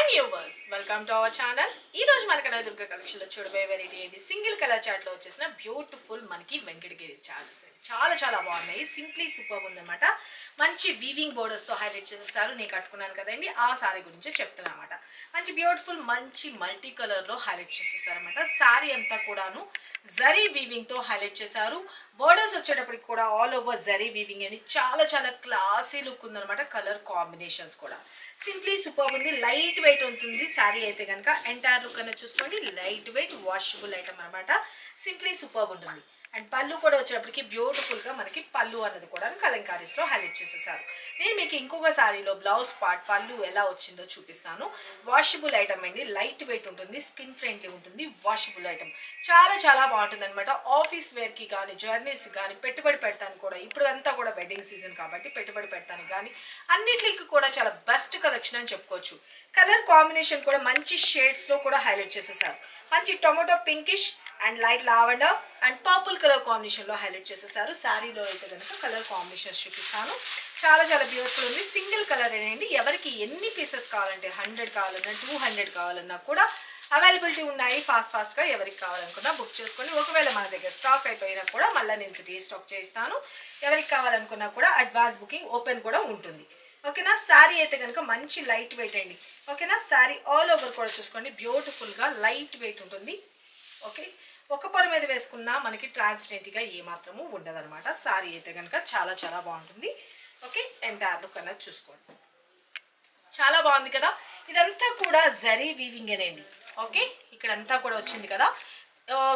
viewers, welcome to our channel. ఈ రోజు మనకి దుర్గా కలెక్షన్ లో చూడబోయే వెరైటీ ఏంటి సింగిల్ కలర్ చార్ట్ లో వచ్చేసిన బ్యూటిఫుల్ మనకి వెంకటగిరి చార్ట్స్ చాలా చాలా బాగున్నాయి. సింప్లీ సూపర్ ఉందన్నమాట. మంచి వీవింగ్ బోర్డర్స్ తో హైలైట్ చేసేసారు. నేను కట్టుకున్నాను కదండి, ఆ సారీ గురించి చెప్తున్నా అన్నమాట. మంచి బ్యూటిఫుల్ మంచి మల్టీ కలర్ లో హైలైట్ చేసేసారు అన్నమాట. సారీ అంతా కూడాను జరీ వీవింగ్ తో హైలైట్ చేశారు. బోర్డర్స్ వచ్చేటప్పటికి కూడా ఆల్ ఓవర్ జరీ వీవింగ్ అని చాలా చాలా క్లాసీ లుక్ ఉందన్నమాట. కలర్ కాంబినేషన్స్ కూడా సింప్లీ సూపర్ ఉంది. లైట్ వెయిట్ ఉంటుంది సారీ అయితే కనుక. ఎంటైర్ లుక్ అనేది చూసుకోండి, లైట్ వెయిట్ వాషబుల్ ఐటమ్ అనమాట. సింప్లీ సూపర్ ఉంటుంది. అండ్ పళ్ళు కూడా వచ్చేటప్పటికి బ్యూటిఫుల్ గా మనకి పళ్ళు అన్నది కూడా కలంకారీస్ లో హైలైట్ చేసేసారు. నేను మీకు ఇంకొక సారీలో బ్లౌజ్ పార్ట్ పళ్ళు ఎలా వచ్చిందో చూపిస్తాను. వాషబుల్ ఐటమ్ అండి, లైట్ వెయిట్ ఉంటుంది, స్కిన్ ఫ్రెండ్లీ ఉంటుంది, వాషబుల్ ఐటమ్ చాలా చాలా బాగుంటుంది అనమాట. ఆఫీస్ వేర్ కి కానీ జర్నీస్ కానీ పెట్టుబడి పెడతాను కూడా, ఇప్పుడు అంతా కూడా వెడ్డింగ్ సీజన్ కాబట్టి పెట్టుబడి పెడతాను కానీ అన్నిటికి కూడా చాలా బెస్ట్ కలెక్షన్ అని చెప్పుకోవచ్చు. కలర్ కాంబినేషన్ కూడా మంచి షేడ్స్ లో కూడా హైలైట్ చేసేసారు. మంచి tomato pinkish and light lavender and purple colour combination లో హైలైట్ చేసేసారు. శారీలో అయితే కనుక కలర్ కాంబినేషన్స్ చూపిస్తాను. చాలా చాలా బ్యూటిఫుల్ ఉంది. సింగిల్ కలర్ అనేది ఎవరికి ఎన్ని పీసెస్ కావాలంటే 100 కావాలన్నా 200 కావాలన్నా కూడా అవైలబిలిటీ ఉన్నాయి. ఫాస్ట్గా ఎవరికి కావాలనుకున్నా బుక్ చేసుకొని, ఒకవేళ మన దగ్గర స్టాక్ అయిపోయినా కూడా మళ్ళీ నేను రీస్టాక్ చేస్తాను. ఎవరికి కావాలనుకున్నా కూడా అడ్వాన్స్ బుకింగ్ ఓపెన్ కూడా ఉంటుంది. ఓకేనా. శారీ అయితే కనుక మంచి లైట్ వెయిట్ అండి. ఓకేనా. శారీ ఆల్ ఓవర్ కూడా చూసుకోండి, బ్యూటిఫుల్గా లైట్ వెయిట్ ఉంటుంది. ఓకే, ఒక పొర మీద వేసుకున్నా మనకి ట్రాన్స్పరెంట్గా ఏమాత్రము ఉండదు అనమాట. శారీ అయితే కనుక చాలా చాలా బాగుంటుంది. ఓకే, ఎంటైర్ లుక్ అన్నది చూసుకోండి, చాలా బాగుంది కదా. ఇదంతా కూడా జరీ వీవింగ్ అండి. ఓకే, ఇక్కడంతా కూడా వచ్చింది కదా.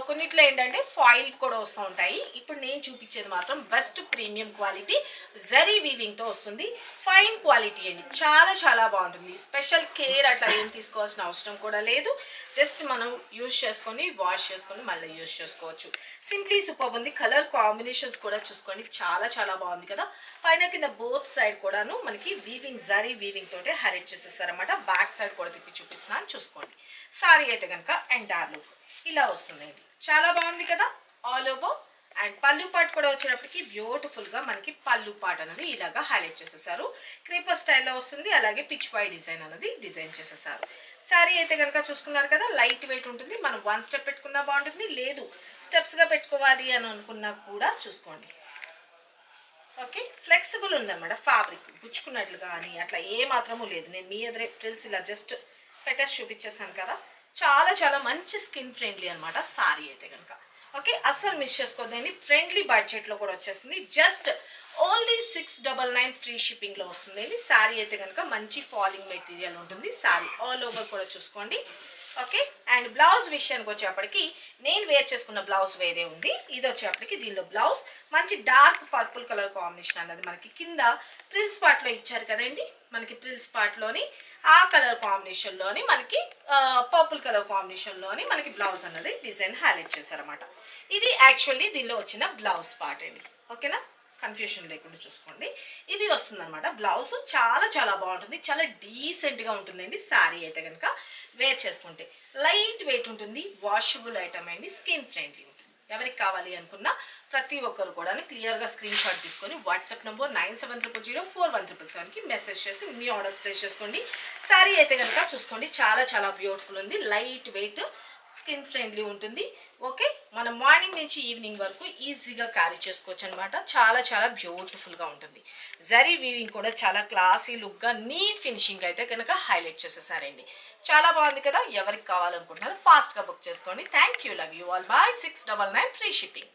కొన్నిట్లో ఏంటంటే ఫాయిల్ కూడా వస్తూ ఉంటాయి. ఇప్పుడు నేను చూపించేది మాత్రం బెస్ట్ ప్రీమియం క్వాలిటీ జరీ వీవింగ్తో వస్తుంది. ఫైన్ క్వాలిటీ అండి, చాలా చాలా బాగుంటుంది. స్పెషల్ కేర్ అట్లా ఏం తీసుకోవాల్సిన అవసరం కూడా లేదు. జస్ట్ మనం యూజ్ చేసుకొని వాష్ చేసుకొని మళ్ళీ యూజ్ చేసుకోవచ్చు. సింప్లీ సూపర్ ఉంది. కలర్ కాంబినేషన్స్ కూడా చూసుకోండి, చాలా చాలా బాగుంది కదా. పైన కింద బోత్ సైడ్ కూడాను మనకి వీవింగ్ జరీ వీవింగ్ తోటే హైలైట్ చేసేసారనమాట. బ్యాక్ సైడ్ కూడా తిప్పి చూపిస్తున్నాను చూసుకోండి. సారీ అయితే కనుక ఎంటైర్ లుక్ ఇలా వస్తుందండి, చాలా బాగుంది కదా ఆల్ ఓవర్. అండ్ పళ్ళు పాట్ కూడా వచ్చేటప్పటికి బ్యూటిఫుల్గా మనకి పళ్ళు పాట్ అనేది ఇలాగా హైలైట్ చేసేసారు. క్రీపర్ స్టైల్లో వస్తుంది. అలాగే పిచ్ వై డిజైన్ అనేది డిజైన్ చేసేసారు. శారీ అయితే కనుక చూసుకున్నారు కదా, లైట్ వెయిట్ ఉంటుంది. మనం 1 స్టెప్ పెట్టుకున్నా బాగుంటుంది, లేదు స్టెప్స్గా పెట్టుకోవాలి అని అనుకున్నా కూడా చూసుకోండి. ఓకే, ఫ్లెక్సిబుల్ ఉందన్నమాట. ఫ్యాబ్రిక్ గుచ్చుకున్నట్లు కానీ అట్లా ఏ మాత్రము లేదు. నేను మీ ఎదురే ఫ్రిల్స్ ఇలా జస్ట్ పెట్టేసి చూపించేసాను కదా. చాలా చాలా మంచి స్కిన్ ఫ్రెండ్లీ అనమాట సారీ అయితే కనుక. ఓకే, అస్సలు మిస్ చేసుకోవద్దండి. ఫ్రెండ్లీ బడ్జెట్లో కూడా వచ్చేసింది. జస్ట్ ఓన్లీ 699 ఫ్రీ షిప్పింగ్లో వస్తుందండి. శారీ అయితే కనుక మంచి ఫాలింగ్ మెటీరియల్ ఉంటుంది. శారీ ఆల్ ఓవర్ కూడా చూసుకోండి. ఓకే, అండ్ బ్లౌజ్ విషయానికి వచ్చేప్పటికి నేను వేర్ చేసుకున్న బ్లౌజ్ వేరే ఉంది. ఇది వచ్చేప్పటికి దీనిలో బ్లౌజ్ మంచి డార్క్ పర్పుల్ కలర్ కాంబినేషన్ అన్నది మనకి కింద ప్రిల్స్ పార్ట్లో ఇచ్చారు కదండి. మనకి ప్రిల్స్ పార్ట్లోని ఆ కలర్ కాంబినేషన్లోని మనకి పర్పుల్ కలర్ కాంబినేషన్లోని మనకి బ్లౌజ్ అన్నది డిజైన్ హైలైట్ చేశారన్నమాట. ఇది యాక్చువల్లీ దీనిలో వచ్చిన బ్లౌజ్ పార్ట్ అండి. ఓకేనా, కన్ఫ్యూషన్ లేకుండా చూసుకోండి. ఇది వస్తుందన్నమాట బ్లౌజ్. చాలా చాలా బాగుంటుంది, చాలా డీసెంట్గా ఉంటుందండి. శారీ అయితే కనుక వేర్ చేసుకుంటే లైట్ వెయిట్ ఉంటుంది, వాషబుల్ ఐటమ్ అండి, స్కిన్ ఫ్రెండ్లీ ఉంటుంది. ఎవరికి కావాలి అనుకున్నా ప్రతి ఒక్కరు కూడా క్లియర్గా స్క్రీన్ షాట్ తీసుకొని వాట్సాప్ నెంబర్ 9700041777కి మెసేజ్ చేసి మీ ఆర్డర్స్ ప్లేస్ చేసుకోండి. శారీ అయితే కనుక చూసుకోండి, చాలా చాలా బ్యూటిఫుల్ ఉంది, లైట్ వెయిట్, స్కిన్ ఫ్రెండ్లీ ఉంటుంది. ఓకే, మనం మార్నింగ్ నుంచి ఈవినింగ్ వరకు ఈజీగా క్యారీ చేసుకోవచ్చు అనమాట. చాలా చాలా బ్యూటిఫుల్గా ఉంటుంది. జరీ వీవింగ్ కూడా చాలా క్లాసీ లుక్గా నీట్ ఫినిషింగ్ అయితే కనుక హైలైట్ చేసేసారండి. చాలా బాగుంది కదా. ఎవరికి కావాలనుకుంటున్నారో ఫాస్ట్గా బుక్ చేసుకోండి. Thank you, love you all. Bye. 699 free shipping.